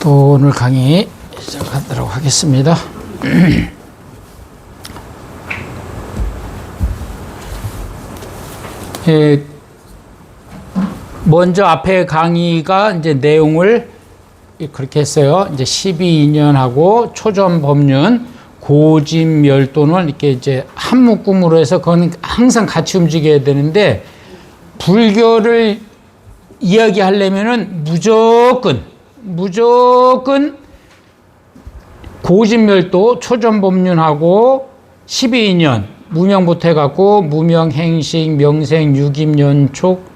또 오늘 강의 시작하도록 하겠습니다. 먼저 앞에 강의가 이제 내용을 그렇게 했어요. 이제 12인연하고 초전법륜, 고집멸도는 이렇게 이제 한 묶음으로 해서 그건 항상 같이 움직여야 되는데, 불교를 이야기하려면은 무조건 고집멸도, 초전법륜하고 12인연, 무명부터 해갖고 무명행식, 명생, 유김연촉,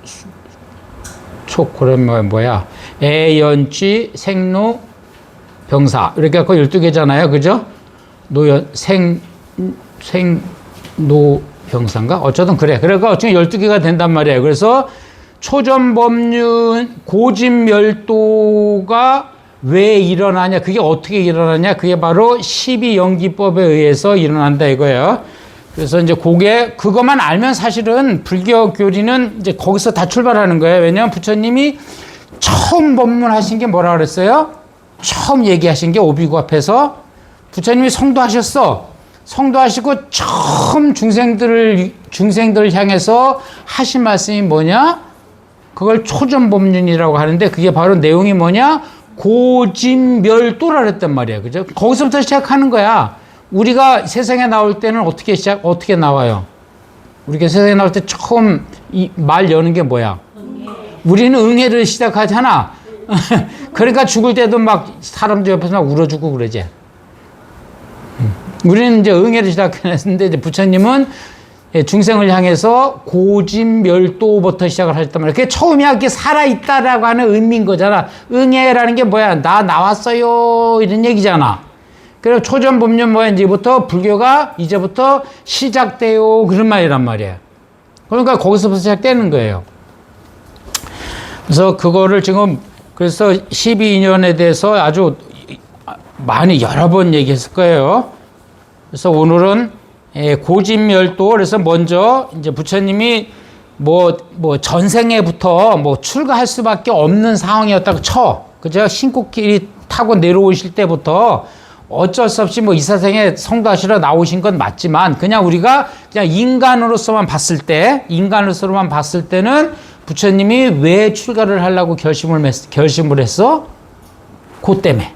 그러면 뭐야? 애연취, 생로, 병사. 이렇게 해서 12개잖아요. 그죠? 생노, 병사인가? 어쩌든 그래. 그러니까 어쨌든 12개가 된단 말이에요. 그래서 초전법륜, 고집멸도가 왜 일어나냐? 그게 어떻게 일어나냐? 그게 바로 12연기법에 의해서 일어난다 이거예요. 그래서 이제 그것만 알면 사실은 불교 교리는 이제 거기서 다 출발하는 거예요. 왜냐하면 부처님이 처음 법문하신 게 뭐라 그랬어요? 처음 얘기하신 게 오비구 앞에서 부처님이 성도하셨어. 성도하시고 처음 중생들을 향해서 하신 말씀이 뭐냐? 그걸 초전법륜이라고 하는데, 그게 바로 내용이 뭐냐? 고집멸도라 그랬단 말이에요. 그죠? 거기서부터 시작하는 거야. 우리가 세상에 나올 때는 어떻게 나와요? 우리가 세상에 나올 때 처음 말 여는 게 뭐야? 우리는 응애를 시작하잖아. 그러니까 죽을 때도 막 사람들 옆에서 막 울어주고 그러지. 우리는 이제 응애를 시작했는데, 이제 부처님은 중생을 향해서 고집멸도부터 시작을 하셨단 말이야. 그게 처음이야. 그게 살아있다라고 하는 의미인 거잖아. 응애라는 게 뭐야? 나왔어요. 이런 얘기잖아. 그래서 초전법륜 뭐야? 이제부터 불교가 이제부터 시작돼요. 그런 말이란 말이에요. 그러니까 거기서부터 시작되는 거예요. 그래서 그거를 지금, 그래서 12인연에 대해서 아주 많이 여러 번 얘기했을 거예요. 그래서 오늘은 고집멸도, 그래서 먼저 이제 부처님이 전생에부터 출가할 수밖에 없는 상황이었다고 쳐. 그죠? 신꽃길이 타고 내려오실 때부터 어쩔 수 없이 이 사생에 성도하시러 나오신 건 맞지만, 그냥 우리가 그냥 인간으로만 봤을 때는 부처님이 왜 출가를 하려고 결심을 했어? 그 때문에.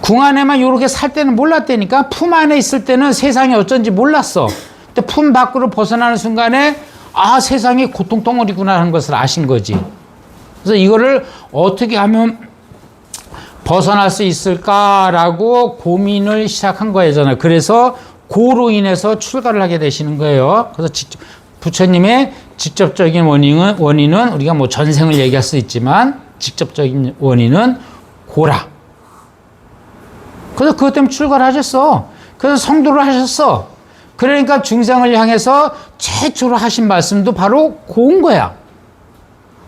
궁 안에만 이렇게 살 때는 몰랐다니까. 품 안에 있을 때는 세상이 어쩐지 몰랐어. 근데 품 밖으로 벗어나는 순간에 세상이 고통덩어리구나 하는 것을 아신 거지. 그래서 이거를 어떻게 하면 벗어날 수 있을까라고 고민을 시작한 거잖아요. 그래서 고로 인해서 출가를 하게 되시는 거예요. 그래서 부처님의 직접적인 원인은 우리가 전생을 얘기할 수 있지만, 직접적인 원인은 고라. 그래서 그것 때문에 출가를 하셨어. 그래서 성도를 하셨어. 그러니까 중생을 향해서 최초로 하신 말씀도 바로 고운 거야.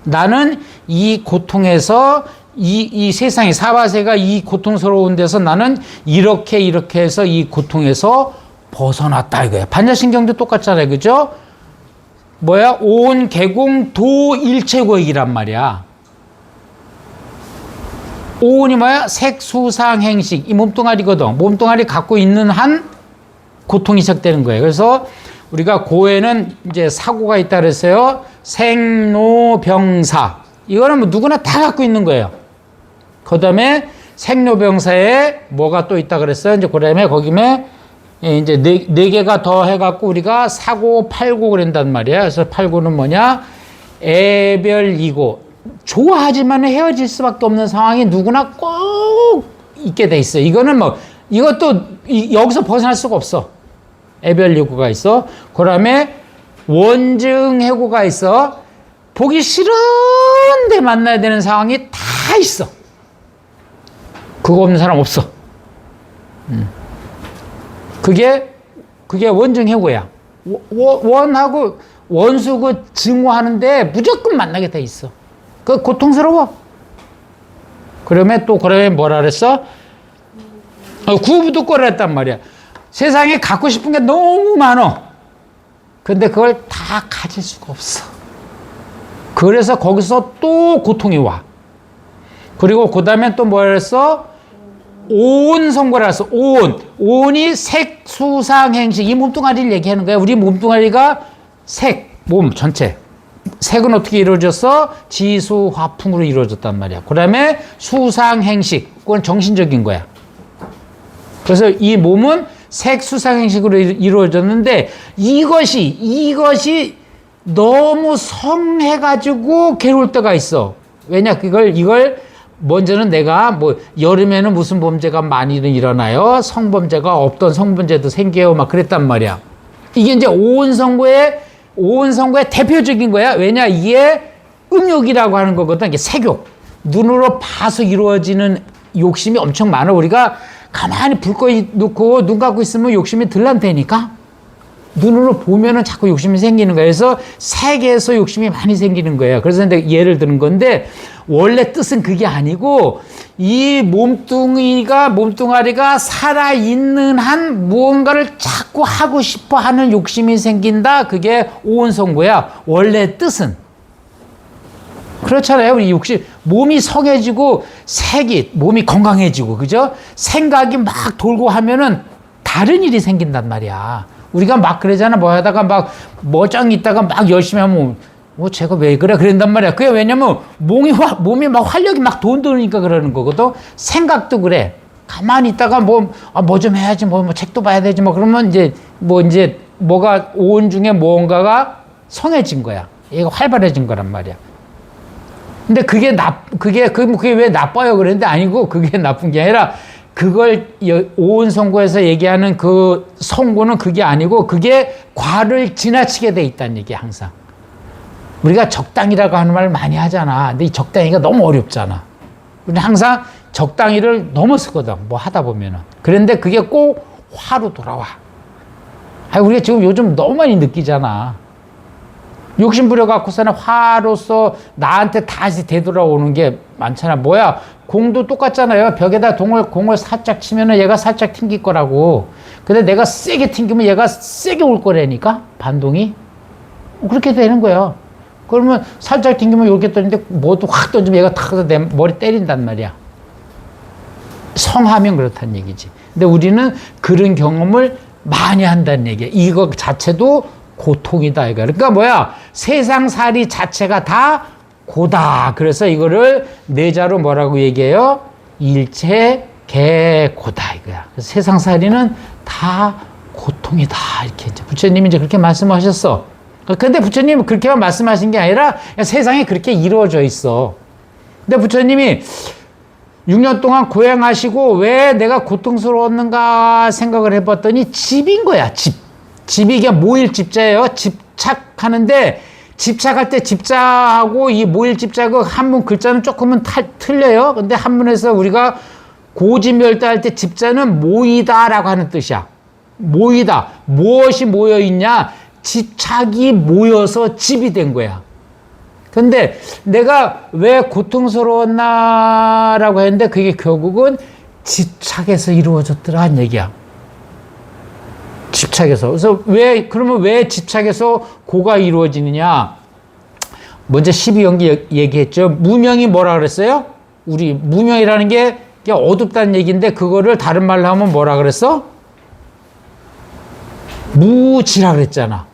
나는 이 고통에서 이 세상이, 사바세가 이 고통스러운 데서 나는 이렇게 해서 이 고통에서 벗어났다 이거야. 반야신경도 똑같잖아요. 그죠? 온 개공 도 일체고익이란 말이야. 오온이 뭐야? 색수상행식. 이 몸뚱아리거든. 몸뚱아리 갖고 있는 한 고통이 시작되는 거예요. 그래서 우리가 고에는 이제 사고가 있다 그랬어요. 생로병사. 이거는 누구나 다 갖고 있는 거예요. 그 다음에 생로병사에 뭐가 또 있다 그랬어요. 이제 그 다음에 거기에 이제 네 개가 더 해갖고 우리가 사고, 팔고 그런단 말이에요. 그래서 팔고는 뭐냐? 애별이고. 좋아하지만 헤어질 수밖에 없는 상황이 누구나 꼭 있게 돼 있어요. 이거는 이것도 여기서 벗어날 수가 없어. 애별이고가 있어. 그 다음에 원증해고가 있어. 보기 싫은데 만나야 되는 상황이 다 있어. 그거 없는 사람 없어. 그게 원증해고야. 원하고 원수 증오하는데 무조건 만나게 돼 있어. 그 고통스러워. 그러면 뭐라 그랬어? 구부도 꺼냈단 말이야. 세상에 갖고 싶은 게 너무 많어. 근데 그걸 다 가질 수가 없어. 그래서 거기서 또 고통이 와. 그리고 그 다음에 또 뭐라 그랬어? 오온 성고라 했어. 오온. 오온이 색수상행식. 이 몸뚱아리를 얘기하는 거야. 우리 몸뚱아리가 색, 몸 전체. 색은 어떻게 이루어졌어? 지수화풍으로 이루어졌단 말이야. 그 다음에 수상행식. 그건 정신적인 거야. 그래서 이 몸은 색수상행식으로 이루어졌는데 이것이 너무 성해가지고 괴로울 때가 있어. 왜냐? 이걸 먼저는 내가 뭐 여름에는 무슨 범죄가 많이 일어나요? 성범죄가 없던 성범죄도 생겨요. 막 그랬단 말이야. 이게 이제 오온성고의 대표적인 거야. 왜냐? 이게 음욕이라고 하는 거거든. 이게 색욕. 눈으로 봐서 이루어지는 욕심이 엄청 많아. 우리가 가만히 불 꺼 놓고 눈 감고 있으면 욕심이 덜 난다니까. 눈으로 보면은 자꾸 욕심이 생기는 거예요. 그래서 색에서 욕심이 많이 생기는 거예요. 그래서 내가 예를 드는 건데 원래 뜻은 그게 아니고 이 몸뚱아리가 살아있는 한 무언가를 자꾸 하고 싶어 하는 욕심이 생긴다. 그게 오온성고야. 원래 뜻은. 그렇잖아요. 우리 욕심, 몸이 성해지고 몸이 건강해지고, 그죠? 생각이 막 돌고 하면은 다른 일이 생긴단 말이야. 우리가 막 그러잖아. 뭐 하다가 막 머짱 있다가 막 열심히 하면 제가 왜 그래? 그런단 말이야. 그게 왜냐면 몸이 막 활력이 막 돈도니까 그러는 거거든. 생각도 그래. 가만히 있다가 뭐 좀 해야지. 뭐 책도 봐야 되지. 뭐 그러면 이제 뭐가 오온 중에 무언가가 성해진 거야. 얘가 활발해진 거란 말이야. 근데 그게 왜 나빠요? 그랬는데 아니고 그게 나쁜 게 아니라 그걸 오온 성고에서 얘기하는 그 성고는 그게 아니고 그게 과를 지나치게 돼 있다는 얘기야, 항상. 우리가 적당이라고 하는 말을 많이 하잖아. 근데 이 적당히가 너무 어렵잖아. 우리는 항상 적당히를 넘어 쓰거든. 뭐 하다 보면은. 그런데 그게 꼭 화로 돌아와. 우리가 지금 요즘 너무 많이 느끼잖아. 욕심 부려갖고서는 화로서 나한테 다시 되돌아오는 게 많잖아. 뭐야, 공도 똑같잖아요. 벽에다 공을 살짝 치면은 얘가 살짝 튕길 거라고. 근데 내가 세게 튕기면 얘가 세게 올 거라니까, 반동이. 그렇게 되는 거야. 그러면 살짝 튕기면 이렇게 떠는데 뭐도 확 던지면 얘가 탁 내 머리 때린단 말이야. 성하면 그렇다는 얘기지. 근데 우리는 그런 경험을 많이 한다는 얘기야. 이거 자체도 고통이다, 이거. 그러니까 뭐야? 세상살이 자체가 다 고다. 그래서 이거를 내자로 뭐라고 얘기해요? 일체개고다, 이거야. 그래서 세상살이는 다 고통이다. 이렇게 이제 부처님이 이제 그렇게 말씀하셨어. 근데 부처님은 그렇게만 말씀하신 게 아니라 세상에 그렇게 이루어져 있어. 근데 부처님이 6년 동안 고행하시고 왜 내가 고통스러웠는가 생각을 해봤더니 집인 거야, 집. 집이 이게 모일 집자예요. 집착하는데 집착할 때 집자하고 이 모일 집자고 한문 글자는 조금은 틀려요. 근데 한문에서 우리가 고지멸다할 때 집자는 모이다라고 하는 뜻이야. 모이다. 무엇이 모여 있냐? 집착이 모여서 집이 된 거야. 근데 내가 왜 고통스러웠나라고 했는데 그게 결국은 집착에서 이루어졌더라는 얘기야. 집착에서. 그래서 그러면 왜 집착에서 고가 이루어지느냐? 먼저 12연기 얘기했죠. 무명이 뭐라 그랬어요? 우리 무명이라는 게 어둡다는 얘기인데 그거를 다른 말로 하면 뭐라 그랬어? 무지라 그랬잖아.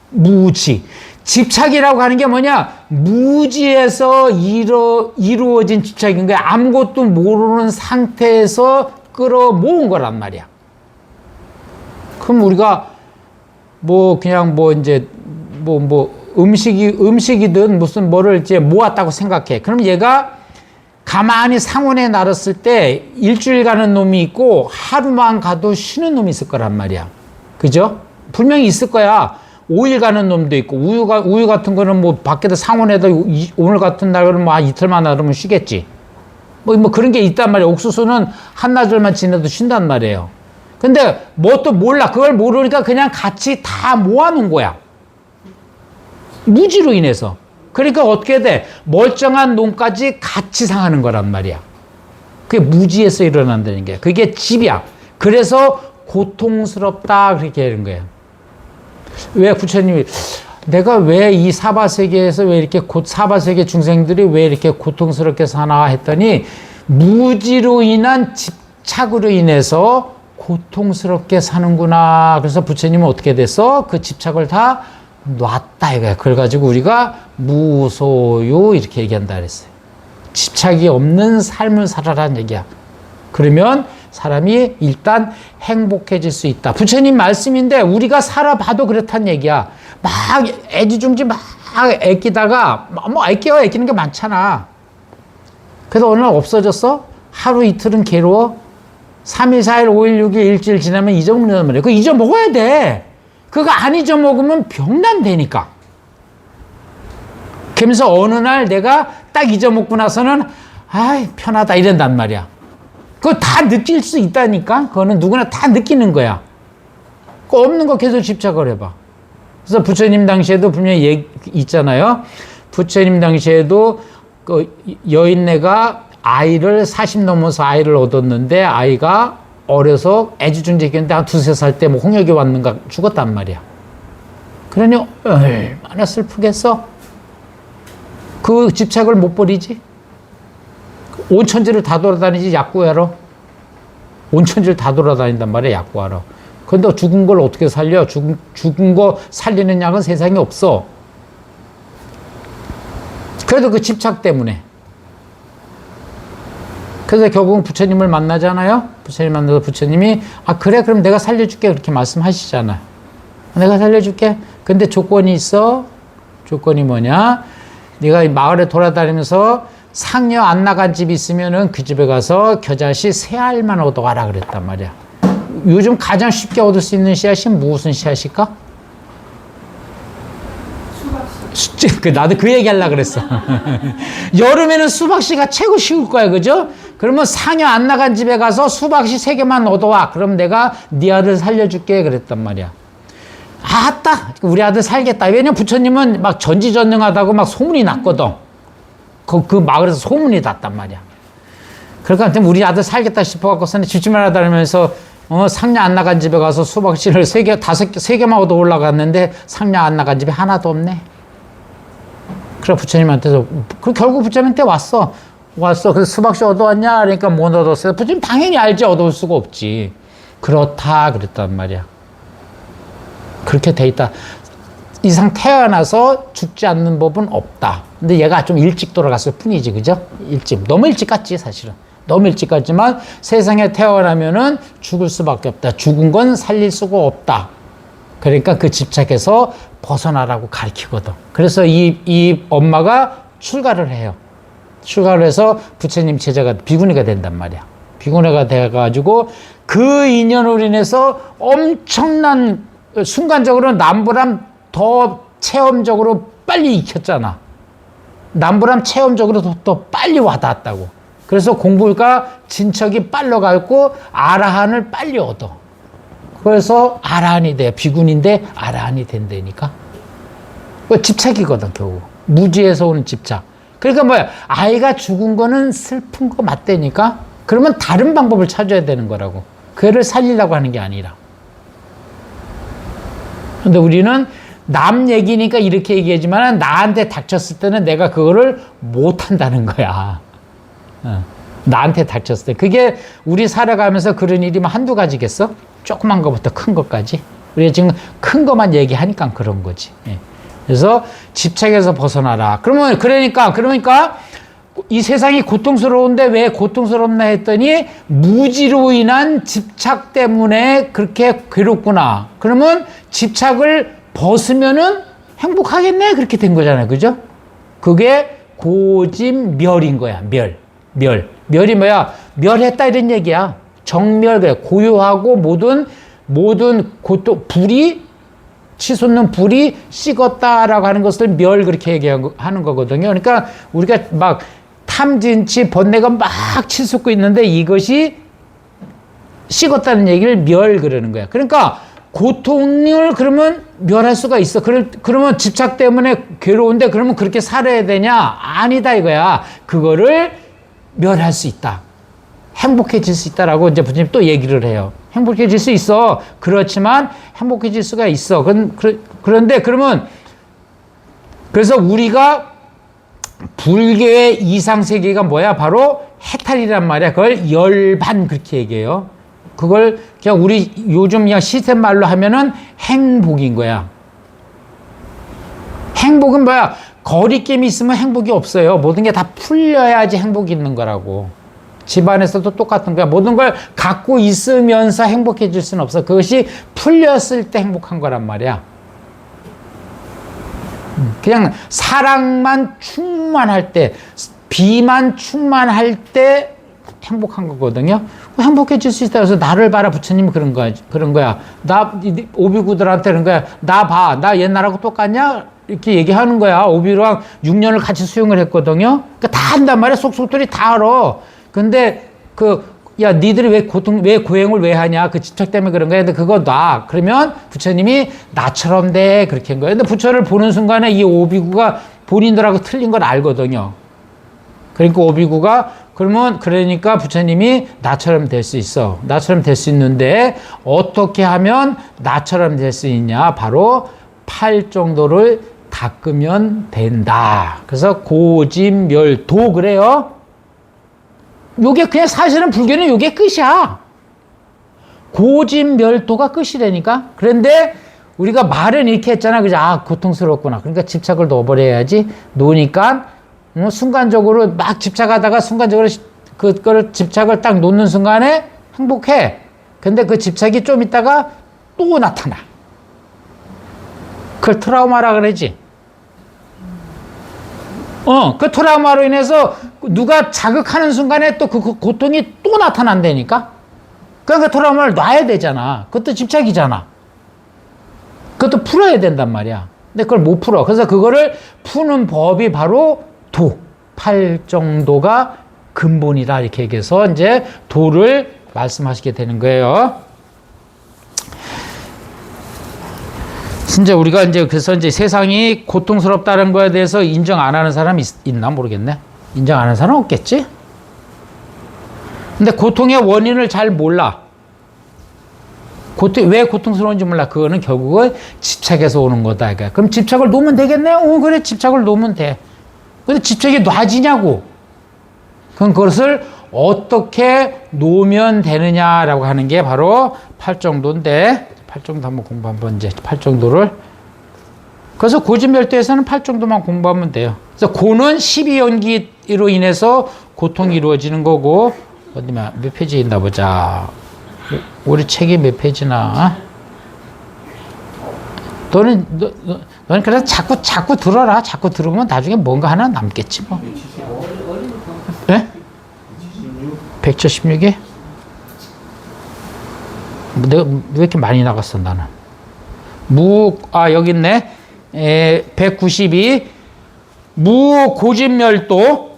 무지. 집착이라고 하는 게 뭐냐? 무지에서 이루어진 집착인 거야. 아무것도 모르는 상태에서 끌어모은 거란 말이야. 그럼 우리가 음식이든 무슨 뭐를 이제 모았다고 생각해. 그럼 얘가 가만히 상온에 날았을 때 일주일 가는 놈이 있고 하루만 가도 쉬는 놈이 있을 거란 말이야. 그죠? 분명히 있을 거야. 5일 가는 놈도 있고 우유 같은 거는 뭐 밖에다 상온에다 오늘 같은 날은 뭐 이틀만 나르면 쉬겠지. 뭐 그런 게 있단 말이야. 옥수수는 한나절만 지내도 쉰단 말이에요. 근데 또 몰라. 그걸 모르니까 그냥 같이 다 모아놓은 거야. 무지로 인해서. 그러니까 어떻게 돼? 멀쩡한 놈까지 같이 상하는 거란 말이야. 그게 무지에서 일어난다는 게. 그게 집이야. 그래서 고통스럽다 그렇게 하는 거예요. 왜 부처님이 내가 왜 이 사바세계에서 왜 이렇게 사바세계 중생들이 왜 이렇게 고통스럽게 사나 했더니 무지로 인한 집착으로 인해서 고통스럽게 사는구나. 그래서 부처님은 어떻게 됐어? 그 집착을 다 놨다 이거야. 그래 가지고 우리가 무소유 이렇게 얘기한다 그랬어요. 집착이 없는 삶을 살아라는 얘기야. 그러면 사람이 일단 행복해질 수 있다. 부처님 말씀인데 우리가 살아봐도 그렇다는 얘기야. 막 애지중지 막 애끼다가 뭐 애끼는 게 많잖아. 그래서 오늘 없어졌어? 하루 이틀은 괴로워? 3일, 4일, 5일, 6일, 일주일 지나면 잊어먹는단 말이야. 그거 잊어먹어야 돼. 그거 안 잊어먹으면 병난다니까. 그러면서 어느 날 내가 딱 잊어먹고 나서는 아이 편하다 이런단 말이야. 그거 다 느낄 수 있다니까. 그거는 누구나 다 느끼는 거야. 그 없는 거 계속 집착을 해봐. 그래서 부처님 당시에도 분명히 있잖아요. 부처님 당시에도 그 여인네가 아이를 40 넘어서 아이를 얻었는데 아이가 어려서 애지중지했는데 한 2-3살 때 뭐 홍역이 왔는가 죽었단 말이야. 그러니 얼마나 슬프겠어? 그 집착을 못 버리지? 온 천지를 다 돌아다니지 약구하러. 온 천지를 다 돌아다닌단 말이야 약구하러. 근데 죽은 걸 어떻게 살려? 죽은 거 살리는 약은 세상에 없어. 그래도 그 집착 때문에. 그래서 결국은 부처님을 만나잖아요. 부처님 만나서 부처님이 그래 그럼 내가 살려줄게 그렇게 말씀하시잖아요. 내가 살려줄게. 근데 조건이 있어. 조건이 뭐냐? 네가 마을에 돌아다니면서 상여 안 나간 집이 있으면은 그 집에 가서 겨자씨 3알만 얻어와라 그랬단 말이야. 요즘 가장 쉽게 얻을 수 있는 씨앗이 무슨 씨앗일까? 수박씨. 나도 그 얘기 하려고 그랬어. 여름에는 수박씨가 최고 쉬울 거야, 그죠? 그러면 상여 안 나간 집에 가서 수박씨 3개만 얻어와. 그럼 내가 네 아들 살려줄게 그랬단 말이야. 아따, 우리 아들 살겠다. 왜냐면 부처님은 막 전지전능하다고 막 소문이 났거든. 그 마을에서 소문이 났단 말이야. 그러니까 우리 아들 살겠다 싶어갖고서는 집집만 하다니면서 상냐 안 나간 집에 가서 수박씨를 3개만 얻어 올라갔는데 상냐 안 나간 집에 하나도 없네. 그래 부처님한테서 결국 부처님한테 왔어. 그래서 수박씨 얻어왔냐? 그러니까 못 얻었어요. 부처님 당연히 알지 얻어올 수가 없지. 그렇다 그랬단 말이야. 그렇게 돼 있다. 이상 태어나서 죽지 않는 법은 없다. 근데 얘가 좀 일찍 돌아갔을 뿐이지, 그죠? 너무 일찍 갔지, 사실은. 너무 일찍 갔지만 세상에 태어나면은 죽을 수밖에 없다. 죽은 건 살릴 수가 없다. 그러니까 그 집착에서 벗어나라고 가르치거든. 그래서 이 엄마가 출가를 해요. 출가를 해서 부처님 제자가 비구니가 된단 말이야. 비구니가 돼가지고 그 인연으로 인해서 엄청난 순간적으로 남부람 더 체험적으로 빨리 익혔잖아. 남부람 체험적으로 더 빨리 와닿았다고. 그래서 공부가 진척이 빨라가고 아라한을 빨리 얻어. 그래서 아라한이 돼. 비군인데 아라한이 된다니까. 집착이거든 결국. 무지에서 오는 집착. 그러니까 뭐야, 아이가 죽은 거는 슬픈 거 맞다니까. 그러면 다른 방법을 찾아야 되는 거라고. 그 애를 살리려고 하는 게 아니라. 근데 우리는 남 얘기니까 이렇게 얘기하지만 나한테 닥쳤을 때는 내가 그거를 못 한다는 거야. 나한테 닥쳤을 때. 그게 우리 살아가면서 그런 일이 한두 가지겠어? 조그만 거부터 큰 것까지. 우리가 지금 큰 것만 얘기하니까 그런 거지. 그래서 집착에서 벗어나라. 그러니까 이 세상이 고통스러운데 왜 고통스럽나 했더니 무지로 인한 집착 때문에 그렇게 괴롭구나. 그러면 집착을 벗으면은 행복하겠네? 그렇게 된 거잖아요. 그죠? 그게 고짐멸인 거야. 멸이 뭐야? 멸했다 이런 얘기야. 정멸, 그래. 고요하고 모든 고통, 치솟는 불이 식었다라고 하는 것을 멸 그렇게 얘기하는 거거든요. 그러니까 우리가 막 탐진치, 번뇌가 막 치솟고 있는데 이것이 식었다는 얘기를 멸 그러는 거야. 그러니까 고통을 그러면 멸할 수가 있어. 그러면 집착 때문에 괴로운데 그러면 그렇게 살아야 되냐? 아니다 이거야. 그거를 멸할 수 있다. 행복해질 수 있다라고 이제 부처님 또 얘기를 해요. 행복해질 수 있어. 그렇지만 행복해질 수가 있어. 그런데 그러면 그래서 우리가 불교의 이상세계가 뭐야? 바로 해탈이란 말이야. 그걸 열반 그렇게 얘기해요. 그걸 그냥 우리 요즘 그냥 시스템 말로 하면은 행복인 거야. 행복은 뭐야? 거리낌이 있으면 행복이 없어요. 모든 게 다 풀려야지 행복이 있는 거라고. 집안에서도 똑같은 거야. 모든 걸 갖고 있으면서 행복해질 수는 없어. 그것이 풀렸을 때 행복한 거란 말이야. 그냥 사랑만 충만할 때, 비만 충만할 때 행복한 거거든요. 행복해질 수 있다. 그래서 나를 봐라. 부처님이 그런 거야. 나, 오비구들한테 그런 거야. 나 봐. 나 옛날하고 똑같냐? 이렇게 얘기하는 거야. 오비랑 6년을 같이 수행을 했거든요. 그러니까 다 한단 말이야. 속속들이 다 알아. 근데 야, 니들이 왜 고행을 왜 하냐? 그 집착 때문에 그런 거야. 근데 그거 놔. 그러면 부처님이 나처럼 돼. 그렇게 한 거야. 근데 부처를 보는 순간에 이 오비구가 본인들하고 틀린 걸 알거든요. 그러니까 오비구가 그러니까 부처님이 나처럼 될 수 있어. 나처럼 될 수 있는데 어떻게 하면 나처럼 될 수 있냐? 바로 팔정도를 닦으면 된다. 그래서 고짐멸도 그래요. 요게 그냥 사실은 불교는 요게 끝이야. 고짐멸도가 끝이라니까. 그런데 우리가 말은 이렇게 했잖아. 그죠? 아, 고통스럽구나. 그러니까 집착을 넣어버려야지. 놓으니까 순간적으로 막 집착하다가 순간적으로 그걸 집착을 딱 놓는 순간에 행복해. 근데 그 집착이 좀 있다가 또 나타나. 그걸 트라우마라 그러지. 그 트라우마로 인해서 누가 자극하는 순간에 또 그 고통이 또 나타난다니까? 그러니까 트라우마를 놔야 되잖아. 그것도 집착이잖아. 그것도 풀어야 된단 말이야. 근데 그걸 못 풀어. 그래서 그거를 푸는 법이 바로 팔정도가 근본이다. 이렇게 얘기해서 이제 도를 말씀하시게 되는 거예요. 이제 우리가 그래서 세상이 고통스럽다는 거에 대해서 인정 안 하는 사람이 있나 모르겠네. 인정 안 하는 사람 없겠지? 근데 고통의 원인을 잘 몰라. 왜 고통스러운지 몰라. 그거는 결국은 집착에서 오는 거다. 그럼 집착을 놓으면 되겠네? 그래, 집착을 놓으면 돼. 근데 집착이 놔지냐고. 그럼 그것을 어떻게 놓으면 되느냐라고 하는 게 바로 팔정도인데, 팔정도 한번 공부 한번 이제 팔정도를. 그래서 고진멸도에서는 팔정도만 공부하면 돼요. 그래서 고는 12연기로 인해서 고통이 이루어지는 거고, 몇 페이지에 있나 보자. 우리 책이 몇 페이지나? 너는 그래서 자꾸 들어라. 자꾸 들으면 나중에 뭔가 하나 남겠지 뭐. 네? 176에? 내가 왜 이렇게 많이 나갔어 나는? 여기 있네. 192 무고진멸도.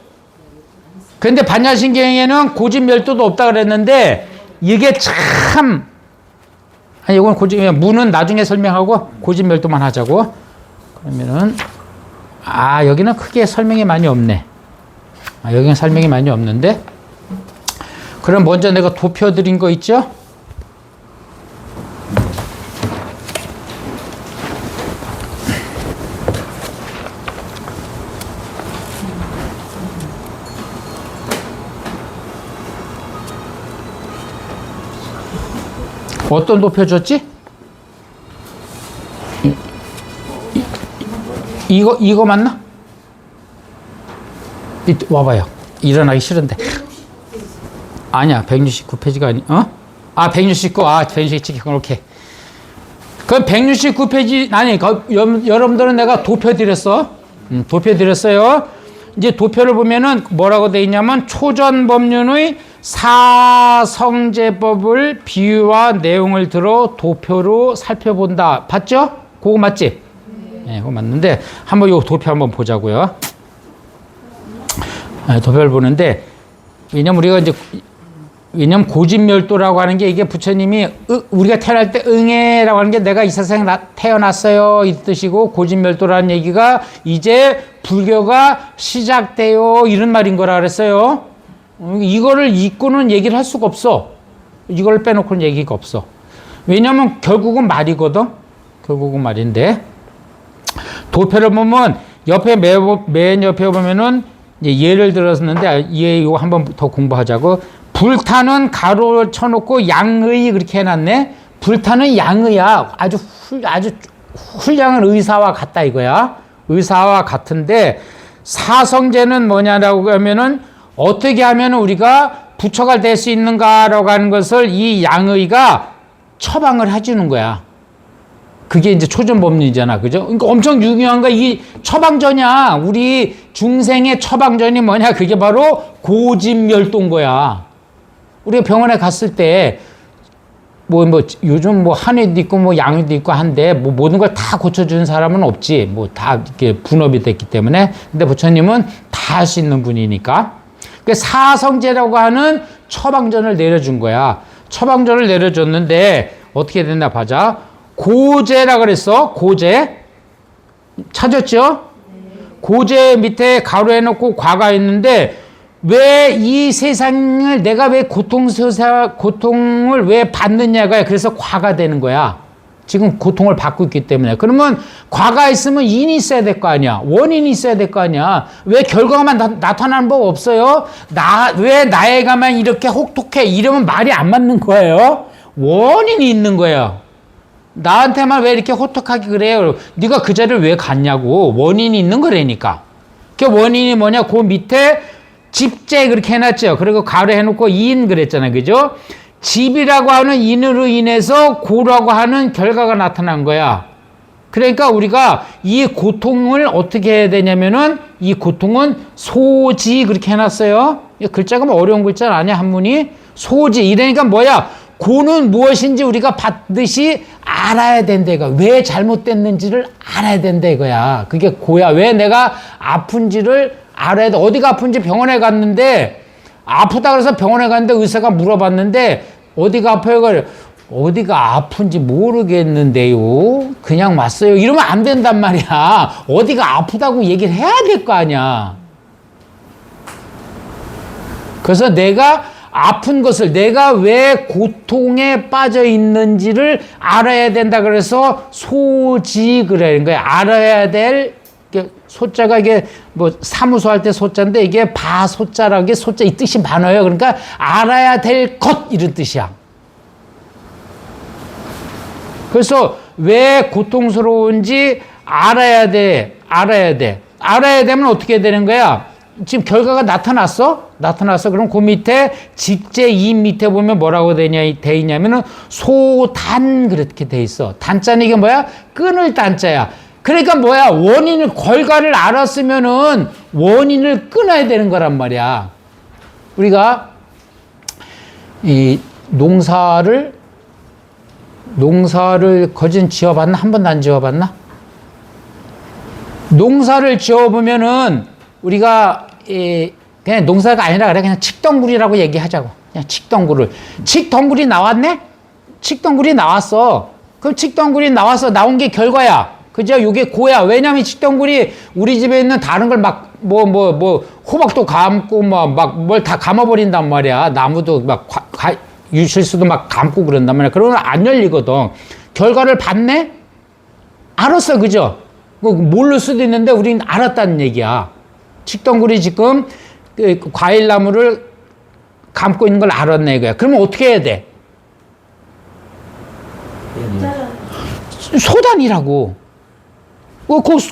근데 반야신경에는 고진멸도도 없다 그랬는데 이게 참, 아니 이건 무는 나중에 설명하고 고진멸도만 하자고. 그러면은 여기는 크게 설명이 많이 없네. 여기는 설명이 많이 없는데. 그럼 먼저 내가 도표 드린 거 있죠? 어떤 도표 줬지? 이거 맞나? 와봐요. 일어나기 싫은데. 아니야, 169페이지가 아니, 169, 169, 오케이. 그럼 169페이지, 여러분들은 내가 도표 드렸어. 도표 드렸어요. 이제 도표를 보면은 뭐라고 돼 있냐면, 초전법륜의 사성제법을 비유와 내용을 들어 도표로 살펴본다. 봤죠? 그거 맞지? 네, 그거 맞는데, 한번 요 도표 한번 보자고요. 도표를 보는데, 왜냐면 고진멸도라고 하는 게 이게 부처님이 우리가 태어날 때 응애라고 하는 게 내가 이 세상에 태어났어요 이 뜻이고, 고진멸도라는 얘기가 이제 불교가 시작돼요 이런 말인 거라 그랬어요. 이거를 잊고는 얘기를 할 수가 없어. 이걸 빼놓고는 얘기가 없어. 왜냐면 결국은 말이거든. 결국은 말인데, 도표를 보면 옆에 맨 옆에 보면은 이제 예를 들었는데 이거 한번 더 공부하자고. 불타는 가로를 쳐놓고 양의 그렇게 해놨네. 불타는 양의야. 아주 훌륭한 의사와 같다 이거야. 의사와 같은데 사성제는 뭐냐라고 하면은 어떻게 하면 우리가 부처가 될 수 있는가라고 하는 것을 이 양의가 처방을 해주는 거야. 그게 이제 초전법리잖아. 그죠? 그러니까 엄청 중요한 거, 이 처방전이야. 우리 중생의 처방전이 뭐냐? 그게 바로 고진멸도인 거야. 우리가 병원에 갔을 때, 요즘 한의도 있고, 양의도 있고 한데, 모든 걸 다 고쳐주는 사람은 없지. 다 이렇게 분업이 됐기 때문에. 근데 부처님은 다 할 수 있는 분이니까. 그 사성제라고 하는 처방전을 내려준 거야. 처방전을 내려줬는데, 어떻게 됐나 보자. 고제라 그랬어. 고제. 찾았죠? 고제 밑에 가로해 놓고 과가 있는데 왜 이 세상을 내가 왜 고통을 왜 받느냐가 그래서 과가 되는 거야. 지금 고통을 받고 있기 때문에. 그러면 과가 있으면 인이 있어야 될 거 아니야. 원인이 있어야 될 거 아니야. 왜 결과만 나타나는 법 없어요? 왜 나애가만 이렇게 혹독해? 이러면 말이 안 맞는 거예요. 원인이 있는 거예요. 나한테만 왜 이렇게 호떡하게 그래요? 네가 그 자리를 왜 갔냐고. 원인이 있는 거라니까. 그 원인이 뭐냐? 그 밑에 집제 그렇게 해놨죠. 그리고 가로 해놓고 인 그랬잖아요. 그죠? 집이라고 하는 인으로 인해서 고라고 하는 결과가 나타난 거야. 그러니까 우리가 이 고통을 어떻게 해야 되냐면은 이 고통은 소지 그렇게 해놨어요. 글자가 뭐 어려운 글자 아니야. 한문이. 소지. 이러니까 뭐야? 고는 무엇인지 우리가 받듯이 알아야 된다 이거야. 왜 잘못됐는지를 알아야 된다 이거야. 그게 고야. 왜 내가 아픈지를 알아야 돼. 어디가 아픈지 병원에 갔는데 아프다 그래서 병원에 갔는데 의사가 물어봤는데 어디가 아파요? 그래. 어디가 아픈지 모르겠는데요. 그냥 왔어요. 이러면 안 된단 말이야. 어디가 아프다고 얘기를 해야 될 거 아니야. 그래서 내가 아픈 것을 내가 왜 고통에 빠져 있는지를 알아야 된다 그래서 소지 그러는 거야. 알아야 될 소자가 이게 사무소 할 때 소자인데 이게 바소자라고 이게 소자 이 뜻이 많아요. 그러니까 알아야 될 것 이런 뜻이야. 그래서 왜 고통스러운지 알아야 돼. 알아야 되면 어떻게 되는 거야? 지금 결과가 나타났어? 그럼 그 밑에 집제 이 밑에 보면 뭐라고 돼 있냐면은 소단 그렇게 돼 있어. 단자는 이게 뭐야? 끊을 단자야. 그러니까 뭐야? 결과를 알았으면은 원인을 끊어야 되는 거란 말이야. 우리가 이 농사를 거진 지어봤나? 한 번도 안 지어봤나? 농사를 지어보면은 우리가 그냥 농사가 아니라 그냥 칡덩굴이라고 얘기하자고. 그냥 칡덩굴이 나왔네? 칡덩굴이 나왔어. 그럼 칡덩굴이 나온 게 결과야. 그죠? 요게 고야. 왜냐면 칡덩굴이 우리 집에 있는 다른 걸 호박도 감고 뭘 다 감아버린단 말이야. 나무도 유실수도 감고 그런단 말이야. 그러면 안 열리거든. 결과를 봤네? 알았어. 그죠? 모를 수도 있는데 우리는 알았다는 얘기야. 칡덩굴이 지금 과일나무를 감고 있는 걸 알았네 이거야. 그러면 어떻게 해야 돼? 소단이라고.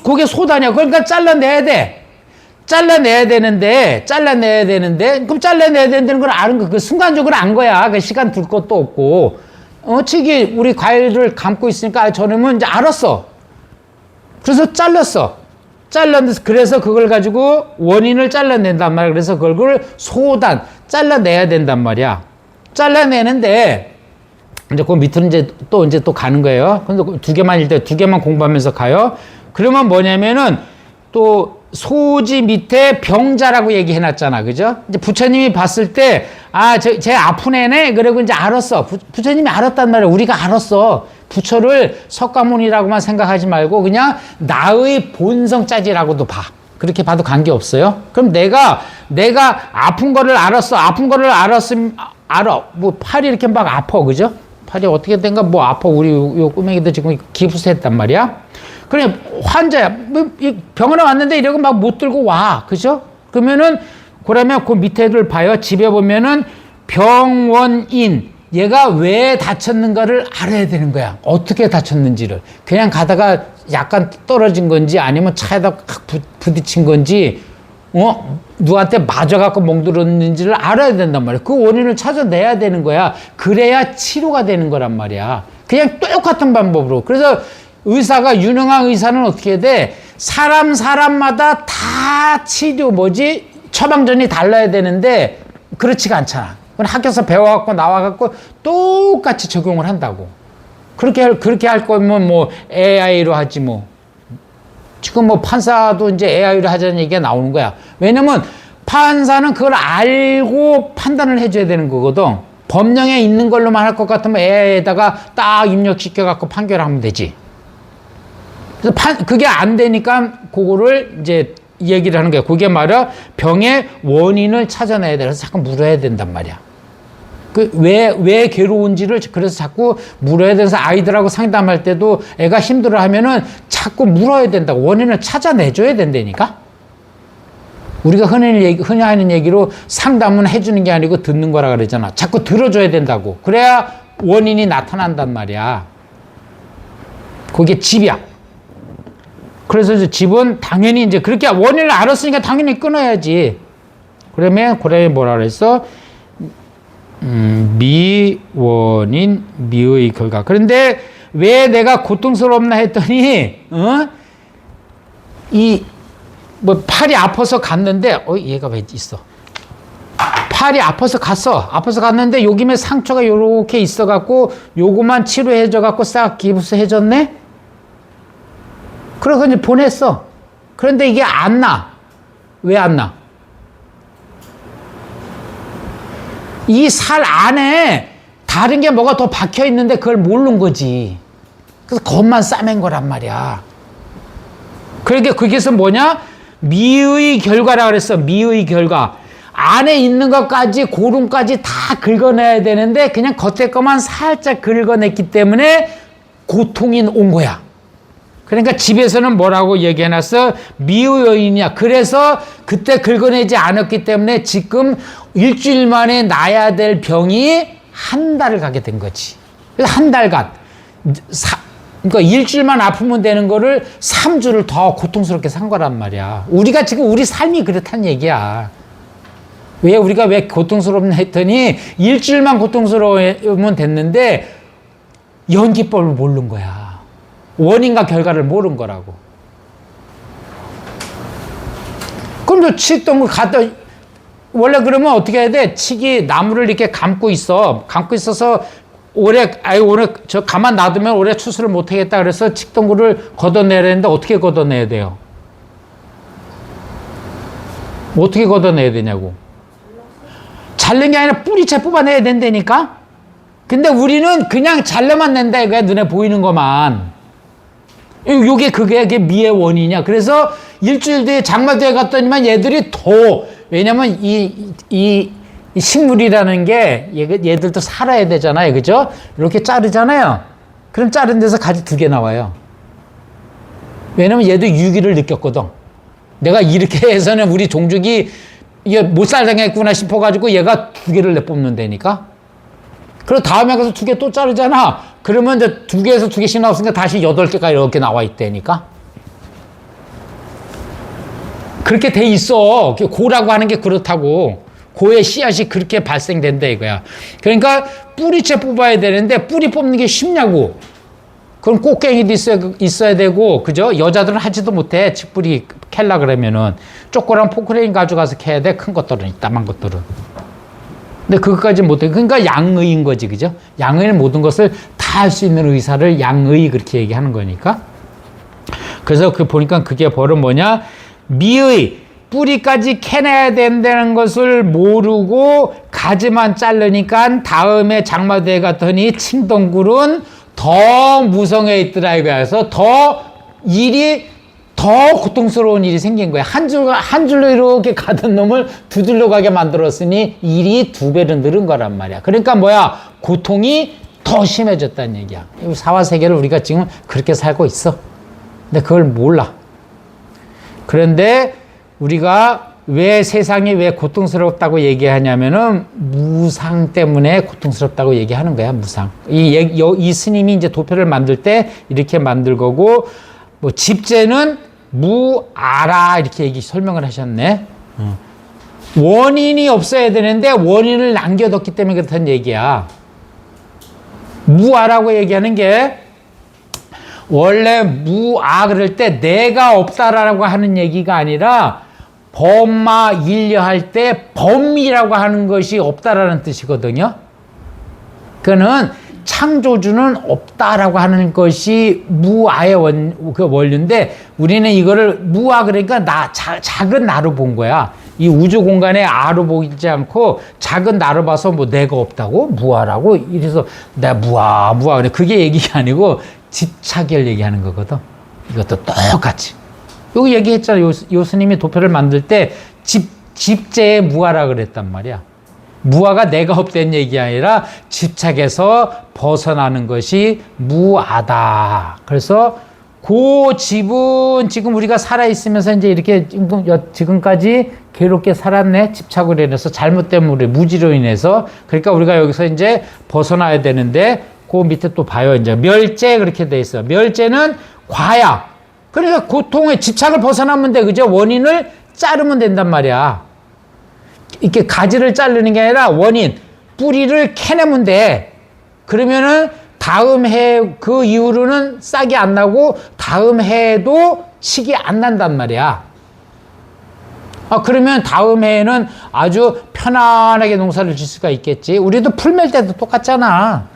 그게 소단이야. 그러니까 잘라내야 되는데 그럼 잘라내야 된다는 걸 아는 거. 그 순간적으로 안 거야. 그 시간 둘 것도 없고. 칡이 우리 과일을 감고 있으니까 저놈은 이제 알았어. 그래서 그래서 그걸 가지고 원인을 잘라낸단 말이야. 그래서 그걸 소단, 잘라내야 된단 말이야. 잘라내는데, 이제 그 밑으로 이제 또 가는 거예요. 근데 두 개만 공부하면서 가요. 그러면 뭐냐면은 또 소지 밑에 병자라고 얘기해 놨잖아. 그죠? 이제 부처님이 봤을 때, 쟤 아픈 애네? 그리고 이제 알았어. 부처님이 알았단 말이야. 우리가 알았어. 부처를 석가모니라고만 생각하지 말고 그냥 나의 본성짜지라고도 봐. 그렇게 봐도 관계없어요. 그럼 내가 아픈 거를 알았어. 팔이 이렇게 막 아파. 그죠? 팔이 어떻게 된가 뭐 아파. 우리 요 꼬맹이도 지금 기부스했단 말이야. 그래 환자야. 이 병원에 왔는데 이러고 막 못 들고 와. 그죠? 그러면 그 밑에를 봐요. 집에 보면은 병원인. 얘가 왜 다쳤는가를 알아야 되는 거야. 어떻게 다쳤는지를. 그냥 가다가 약간 떨어진 건지 아니면 차에다 부딪힌 건지 누구한테 맞아갖고 멍들었는지를 알아야 된단 말이야. 그 원인을 찾아내야 되는 거야. 그래야 치료가 되는 거란 말이야. 그냥 똑같은 방법으로. 그래서 유능한 의사는 어떻게 돼? 사람마다 다 처방전이 달라야 되는데 그렇지가 않잖아. 학교에서 배워갖고 나와갖고 똑같이 적용을 한다고. 그렇게 할 거면 뭐 AI로 하지 뭐. 지금 뭐 판사도 이제 AI로 하자는 얘기가 나오는 거야. 왜냐면 판사는 그걸 알고 판단을 해줘야 되는 거거든. 법령에 있는 걸로만 할 것 같으면 AI에다가 딱 입력시켜갖고 판결하면 되지. 그래서 그게 안 되니까 그거를 이제 얘기를 하는 거야. 그게 말이야. 병의 원인을 찾아내야 돼. 그래서 자꾸 물어야 된단 말이야. 왜 괴로운지를 그래서 자꾸 물어야 돼서 아이들하고 상담할 때도 애가 힘들어 하면은 자꾸 물어야 된다고. 원인을 찾아내줘야 된다니까? 우리가 흔히 하는 얘기로 상담은 해주는 게 아니고 듣는 거라 그러잖아. 자꾸 들어줘야 된다고. 그래야 원인이 나타난단 말이야. 그게 집이야. 그래서 이제 집은 당연히 이제 그렇게 원인을 알았으니까 당연히 끊어야지. 그러면 뭐라 그랬어? 미원인, 미의 결과. 그런데 왜 내가 고통스럽나 했더니, 팔이 아파서 갔는데, 얘가 왜 있어? 팔이 아파서 갔는데, 여기에 상처가 요렇게 있어갖고, 요거만 치료해줘갖고 싹 기부스해줬네? 그래서 이제 보냈어. 그런데 이게 안 나. 왜 안 나? 이 살 안에 다른 게 뭐가 더 박혀 있는데 그걸 모르는 거지. 그래서 겉만 싸맨 거란 말이야. 그러니까 그게서 뭐냐? 미의 결과라 그랬어. 미의 결과. 안에 있는 것까지, 고름까지 다 긁어내야 되는데 그냥 겉에 것만 살짝 긁어냈기 때문에 고통이 온 거야. 그러니까 집에서는 뭐라고 얘기해놨어? 미의 요인이야. 그래서 그때 긁어내지 않았기 때문에 지금 일주일 만에 나야 될 병이 한 달을 가게 된 거지. 그래서 한 달간. 그러니까 일주일만 아프면 되는 거를 3주를 더 고통스럽게 산 거란 말이야. 우리가 지금 우리 삶이 그렇다는 얘기야. 우리가 왜 고통스럽나 했더니 일주일만 고통스러우면 됐는데 연기법을 모르는 거야. 원인과 결과를 모르는 거라고. 그럼 저 치던 거 갖다, 원래 그러면 어떻게 해야 돼? 칡이 나무를 이렇게 감고 있어서 오래 저 가만 놔두면 오래 추수를 못 하겠다 그래서 칡동굴을 걷어내야 되는데 어떻게 걷어내야 돼요? 어떻게 걷어내야 되냐고. 자른 게 아니라 뿌리채 뽑아내야 된다니까? 근데 우리는 그냥 잘라만 낸다 이거야. 눈에 보이는 것만. 그게 미의 원인이냐. 그래서 일주일 뒤에 장마대에 갔더니만 얘들이 왜냐면 이 식물이라는 게 얘들도 살아야 되잖아요. 그죠? 이렇게 자르잖아요. 그럼 자른 데서 가지 2개 나와요. 왜냐면 얘도 유기를 느꼈거든. 내가 이렇게 해서는 우리 종족이 이게 못 살겠구나 싶어가지고 얘가 2개를 내뽑는다니까. 그리고 다음에 가서 2개 또 자르잖아. 그러면 이제 2개에서 2개씩 나왔으니까 다시 8개가 이렇게 나와 있다니까. 그렇게 돼 있어. 고라고 하는 게 그렇다고. 고의 씨앗이 그렇게 발생된다 이거야. 그러니까 뿌리채 뽑아야 되는데 뿌리 뽑는 게 쉽냐고. 그럼 꽃갱이도 있어야 되고, 그죠? 여자들은 하지도 못해. 칡뿌리 캘라 그러면은. 쪼꼬랑 포크레인 가져가서 캐야 돼. 큰 것들은, 이따만 것들은. 근데 그것까지 못해. 그러니까 양의인 거지, 그죠? 양의는 모든 것을 다 할 수 있는 의사를 양의 그렇게 얘기하는 거니까. 그래서 보니까 그게 벌은 뭐냐? 미의, 뿌리까지 캐내야 된다는 것을 모르고 가지만 자르니까 다음에 장마대에 갔더니 칡동굴은 더 무성해 있더라 이거야. 그래서 더 고통스러운 일이 생긴 거야. 한 줄로 이렇게 가던 놈을 2줄로 가게 만들었으니 일이 2배로 늘은 거란 말이야. 그러니까 뭐야? 고통이 더 심해졌다는 얘기야. 이 사화세계를 우리가 지금 그렇게 살고 있어. 근데 그걸 몰라. 그런데 우리가 왜 세상이 왜 고통스럽다고 얘기하냐면은 무상 때문에 고통스럽다고 얘기하는 거야, 무상. 이 스님이 이제 도표를 만들 때 이렇게 만들 거고, 뭐 집재는 무아라 이렇게 설명을 하셨네. 원인이 없어야 되는데 원인을 남겨뒀기 때문에 그렇다는 얘기야. 무아라고 얘기하는 게 원래 무아 그럴 때 내가 없다라고 하는 얘기가 아니라 범마 일려할 때 범이라고 하는 것이 없다라는 뜻이거든요. 그거는 창조주는 없다라고 하는 것이 무아의 원리인데 우리는 이거를 무아 그러니까 작은 나로 본 거야. 이 우주 공간에 아로 보이지 않고 작은 나로 봐서 뭐 내가 없다고 무아라고 이래서 나 무아 그래. 그게 얘기가 아니고 집착을 얘기하는 거거든. 이것도 똑같이. 여기 얘기했잖아. 요 스님이 도표를 만들 때 집재의 무아라 그랬단 말이야. 무아가 내가 없다는 얘기 아니라 집착에서 벗어나는 것이 무아다. 그래서 그 집은 지금 우리가 살아있으면서 이제 이렇게 지금까지 괴롭게 살았네. 집착으로 인해서 잘못된 무지로 인해서. 그러니까 우리가 여기서 이제 벗어나야 되는데 그 밑에 또 봐요. 이제 멸재 그렇게 돼 있어요. 멸재는 과약. 그러니까 고통의 집착을 벗어나면 돼. 그죠? 원인을 자르면 된단 말이야. 이렇게 가지를 자르는 게 아니라 원인, 뿌리를 캐내면 돼. 그러면은 다음 해, 그 이후로는 싹이 안 나고 다음 해에도 식이 안 난단 말이야. 그러면 다음 해에는 아주 편안하게 농사를 질 수가 있겠지. 우리도 풀 맬 때도 똑같잖아.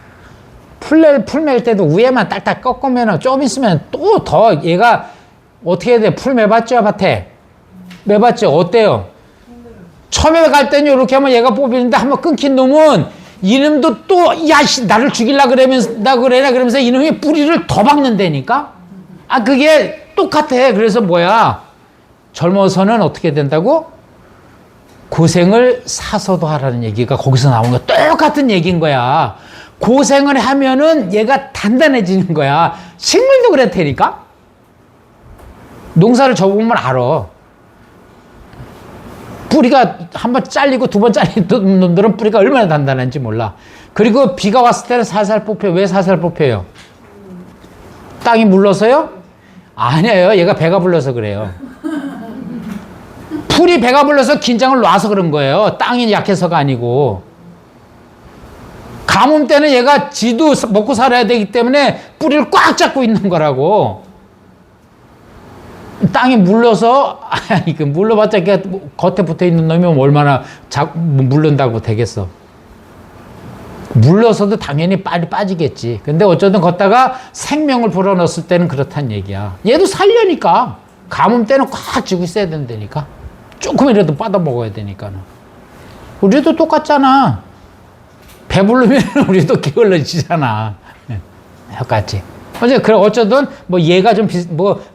풀 맬 때도 위에만 딱딱 꺾으면 좀 있으면 또 더 얘가 어떻게 돼? 풀 매봤죠, 밭에? 매봤죠? 어때요? 처음에 갈 때는 이렇게 하면 얘가 뽑히는데 한번 끊긴 놈은 이놈도 또, 야, 나를 죽이려고 그러면서 이놈이 뿌리를 더 박는다니까? 그게 똑같아. 그래서 뭐야? 젊어서는 어떻게 된다고? 고생을 사서도 하라는 얘기가 거기서 나온 거야. 똑같은 얘기인 거야. 고생을 하면은 얘가 단단해지는 거야. 식물도 그랬다니까? 농사를 접으면 알아. 뿌리가 한 번 잘리고 두 번 잘린 놈들은 뿌리가 얼마나 단단한지 몰라. 그리고 비가 왔을 때는 살살 뽑혀요. 왜 살살 뽑혀요? 땅이 물러서요? 아니에요. 얘가 배가 불러서 그래요. 풀이 배가 불러서 긴장을 놔서 그런 거예요. 땅이 약해서가 아니고. 가뭄 때는 얘가 지도 먹고 살아야 되기 때문에 뿌리를 꽉 잡고 있는 거라고. 땅이 물러서, 물러봤자 겉에 붙어 있는 놈이면 얼마나 물른다고 되겠어. 물러서도 당연히 빨리 빠지겠지. 근데 어쩌든 걷다가 생명을 불어넣었을 때는 그렇단 얘기야. 얘도 살려니까. 가뭄 때는 꽉 쥐고 있어야 된다니까. 조금이라도 빠져 먹어야 되니까는. 우리도 똑같잖아. 배부르면 우리도 게을러지잖아. 똑같지. 어쩌든 얘가 좀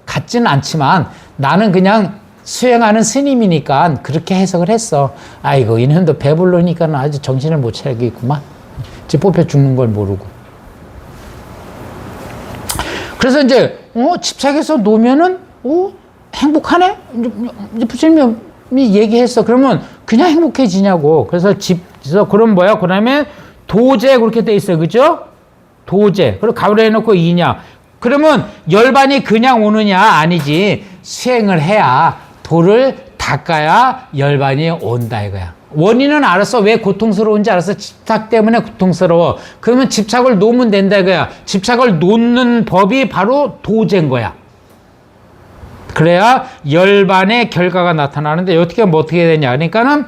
같지는 않지만 나는 그냥 수행하는 스님이니까 그렇게 해석을 했어. 아이고, 이놈도 배부르니까 아주 정신을 못 차리겠구만. 뽑혀 죽는 걸 모르고. 그래서 이제, 집착해서 놓으면은, 행복하네? 이제 부처님이 얘기했어. 그러면 그냥 행복해지냐고. 그래서 그럼 뭐야? 그 다음에 도제 그렇게 돼 있어요. 그죠? 도제. 그리고 가을에 해놓고 이냐. 그러면 열반이 그냥 오느냐? 아니지. 수행을 해야, 도를 닦아야 열반이 온다 이거야. 원인은 알았어. 왜 고통스러운지 알았어. 집착 때문에 고통스러워. 그러면 집착을 놓으면 된다 이거야. 집착을 놓는 법이 바로 도제인 거야. 그래야 열반의 결과가 나타나는데 어떻게 하면 어떻게 되냐. 그러니까는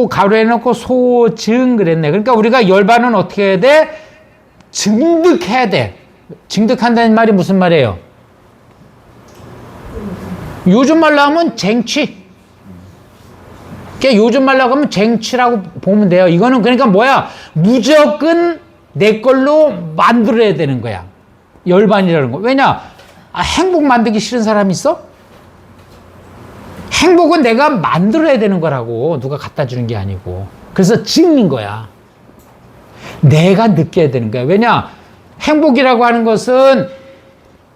가로 해놓고 소증 그랬네. 그러니까 우리가 열반은 어떻게 해야 돼? 증득해야 돼. 증득한다는 말이 무슨 말이에요? 요즘 말로 하면 쟁취. 그러니까 요즘 말로 하면 쟁취라고 보면 돼요. 이거는 그러니까 뭐야? 무조건 내 걸로 만들어야 되는 거야. 열반이라는 거. 왜냐? 행복 만들기 싫은 사람 있어? 행복은 내가 만들어야 되는 거라고. 누가 갖다 주는 게 아니고. 그래서 증인 거야. 내가 느껴야 되는 거야. 왜냐? 행복이라고 하는 것은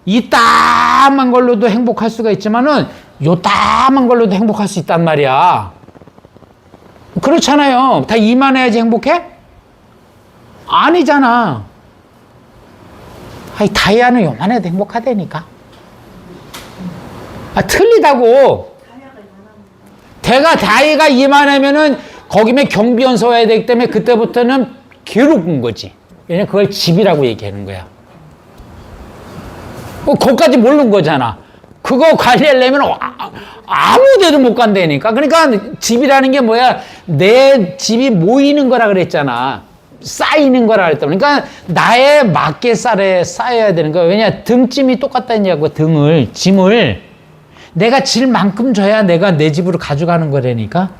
이 따만 걸로도 행복할 수가 있지만은 요 따만 걸로도 행복할 수 있단 말이야. 그렇잖아요. 다 이만해야지 행복해? 아니잖아. 아이, 다이아는 요만해도 행복하다니까. 아, 틀리다고. 다이가 이만하면은 거기면 경비원 서야 되기 때문에 그때부터는 괴로운 거지. 왜냐면 그걸 집이라고 얘기하는 거야. 거기까지 모르는 거잖아. 그거 관리하려면 아무 데도 못 간다니까. 그러니까 집이라는 게 뭐야? 내 집이 모이는 거라 그랬잖아. 쌓이는 거라 그랬다. 그러니까 나에 맞게 쌓여야 되는 거야. 왜냐? 등짐이 똑같다는 얘기하고 짐을 내가 질 만큼 줘야 내가 내 집으로 가져가는 거라니까.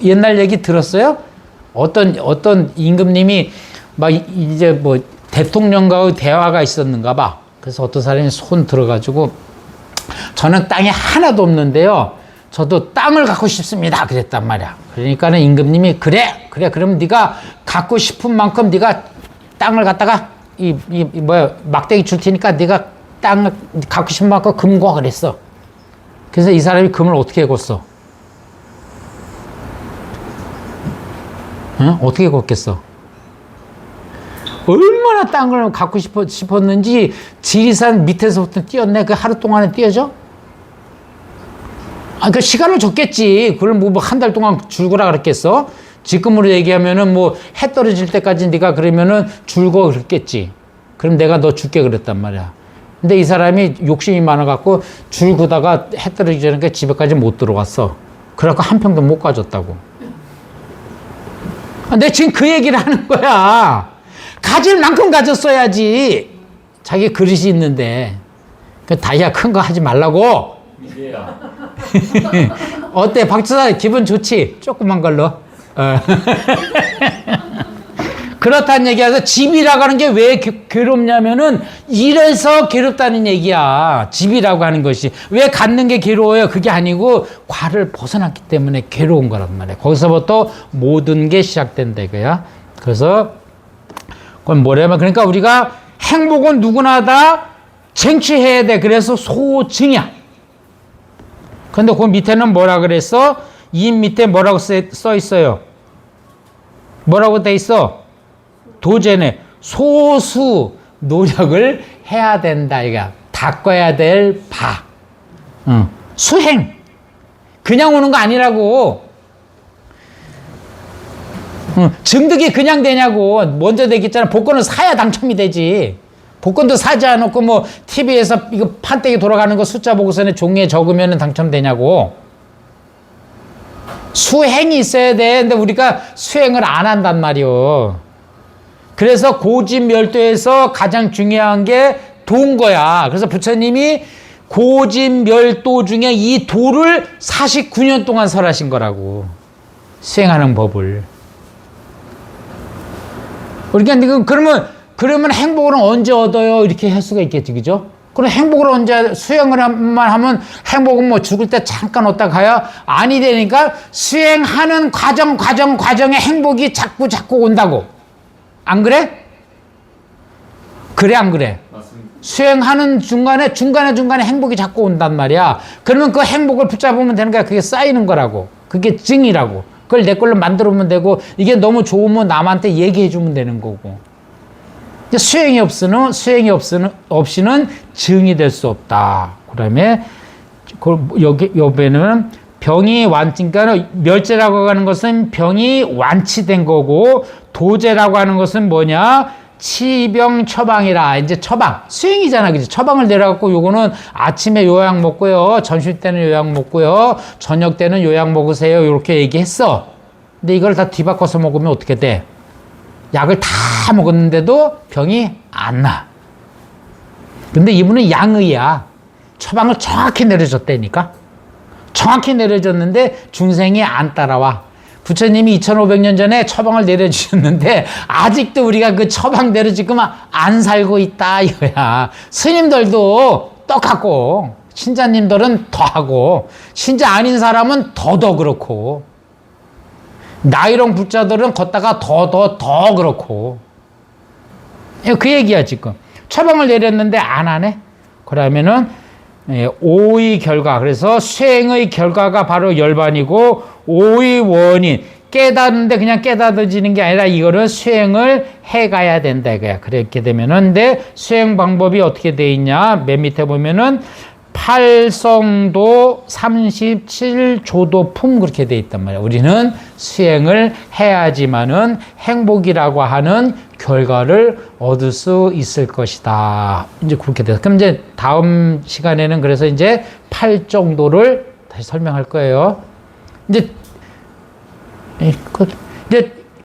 옛날 얘기 들었어요? 어떤 임금님이 막 이제 뭐 대통령과의 대화가 있었는가 봐. 그래서 어떤 사람이 손 들어가지고 저는 땅이 하나도 없는데요. 저도 땅을 갖고 싶습니다. 그랬단 말이야. 그러니까는 임금님이 그래. 그럼 네가 갖고 싶은 만큼 네가 땅을 갖다가 막대기 줄 테니까 네가 땅을 갖고 싶은 만큼 금고 그랬어. 그래서 이 사람이 금을 어떻게 걷어? 응? 어떻게 걷겠어? 얼마나 땅을 갖고 싶었는지 지리산 밑에서부터 뛰었네. 그 하루 동안에 뛰어져? 그 시간을 줬겠지. 그걸 뭐 한 달 동안 줄거라 그랬겠어? 지금으로 얘기하면은 뭐 해 떨어질 때까지 네가 그러면은 줄거 그랬겠지. 그럼 내가 너 줄게 그랬단 말이야. 근데 이 사람이 욕심이 많아갖고 줄 그다가 해 떨어지기 전에 집에까지 못 들어왔어. 그래갖고 한 평도 못 가졌다고. 내가 지금 그 얘기를 하는 거야. 가질 만큼 가졌어야지. 자기 그릇이 있는데. 다이아 큰 거 하지 말라고. 어때? 박주사 기분 좋지? 조그만 걸로. 그렇다는 얘기라서 집이라고 하는 게 왜 괴롭냐면은 이래서 괴롭다는 얘기야. 집이라고 하는 것이. 왜 갖는 게 괴로워요? 그게 아니고 과를 벗어났기 때문에 괴로운 거란 말이야. 거기서부터 모든 게 시작된다 이거야. 그래서 그건 뭐냐면 그러니까 우리가 행복은 누구나 다 쟁취해야 돼. 그래서 소증이야. 근데 그 밑에는 뭐라 그랬어? 이 밑에 뭐라고 써 있어요? 뭐라고 돼 있어? 도제네. 소수 노력을 해야 된다. 이거 닦아야 될 바. 수행. 그냥 오는 거 아니라고. 증득이 그냥 되냐고. 먼저 되겠잖아. 복권은 사야 당첨이 되지. 복권도 사지 않고 뭐 TV에서 이거 판때기 돌아가는 거 숫자 보고서는 종이에 적으면 당첨되냐고. 수행이 있어야 돼. 근데 우리가 수행을 안 한단 말이요. 그래서 고집멸도에서 가장 중요한 게 도인 거야. 그래서 부처님이 고집멸도 중에 이 도를 49년 동안 설하신 거라고. 수행하는 법을. 그러니까 그러면 행복을 언제 얻어요? 이렇게 할 수가 있겠지, 그죠? 그럼 행복을 언제 수행을 하면 행복은 뭐 죽을 때 잠깐 얻다 가야 아니 되니까 수행하는 과정에 행복이 자꾸 온다고. 안 그래? 그래, 안 그래? 맞습니다. 수행하는 중간에 행복이 자꾸 온단 말이야. 그러면 그 행복을 붙잡으면 되는 거야. 그게 쌓이는 거라고. 그게 증이라고. 그걸 내 걸로 만들어보면 되고, 이게 너무 좋으면 남한테 얘기해 주면 되는 거고. 수행이 없이는 증이 될 수 없다. 그 다음에, 여기는 병이 그러니까 멸제라고 하는 것은 병이 완치된 거고, 도제라고 하는 것은 뭐냐? 치병 처방이라. 이제 처방. 수행이잖아. 그지? 처방을 내려갖고 요거는 아침에 요약 먹고요. 점심 때는 요약 먹고요. 저녁 때는 요약 먹으세요. 요렇게 얘기했어. 근데 이걸 다 뒤바꿔서 먹으면 어떻게 돼? 약을 다 먹었는데도 병이 안 나. 근데 이분은 양의야. 처방을 정확히 내려줬다니까. 정확히 내려줬는데 중생이 안 따라와. 부처님이 2500년 전에 처방을 내려주셨는데 아직도 우리가 그 처방 내려주고만 안 살고 있다 이거야. 스님들도 똑같고 신자님들은 더하고 신자 아닌 사람은 더 그렇고 나이롱 불자들은 걷다가 더 그렇고 그 얘기야, 지금. 처방을 내렸는데 안 하네? 그러면은, 오의 결과. 그래서 수행의 결과가 바로 열반이고, 오의 원인. 깨닫는데 그냥 깨닫아지는 게 아니라 이거를 수행을 해가야 된다, 이거야. 그렇게 되면은, 근데 수행 방법이 어떻게 돼 있냐? 맨 밑에 보면은, 팔성도 37조도품 그렇게 돼 있단 말이야. 우리는 수행을 해야지만은 행복이라고 하는 결과를 얻을 수 있을 것이다. 이제 그렇게 돼서. 그럼 이제 다음 시간에는 그래서 이제 8정도를 다시 설명할 거예요. 이제